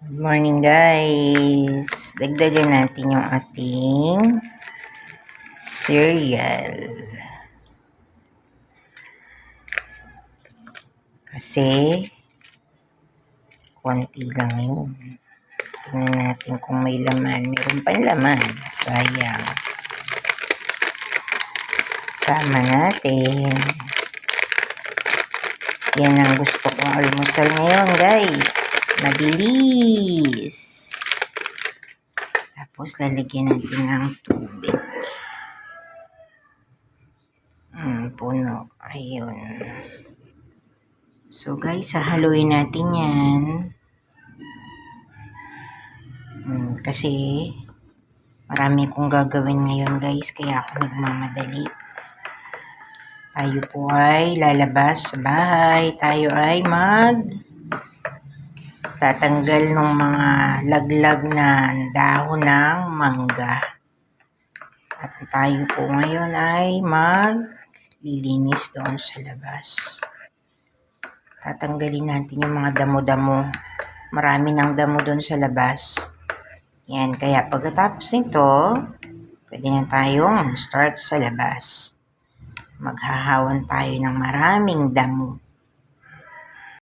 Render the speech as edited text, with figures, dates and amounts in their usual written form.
Good morning guys! Dagdagan natin yung ating cereal. Kasi konti lang yun. Tingnan natin kung may laman. Meron pa laman. Sayang. Sama natin. Yan ang gusto kong almusal ngayon guys. Mabilis. Tapos lalagyan natin ng tubig. Puno. Ayun. So guys, hahaluin natin yan. Kasi marami kong gagawin ngayon guys, kaya ako nagmamadali. Tayo po ay lalabas sa bahay. Tayo ay tatanggal ng mga laglag na dahon ng mangga. At tayo po ngayon ay maglilinis doon sa labas. Tatanggalin natin yung mga damo-damo. Marami ng damo doon sa labas. Yan, kaya pagkatapos nito, pwede na tayong mag-start sa labas. Maghahawan tayo ng maraming damo.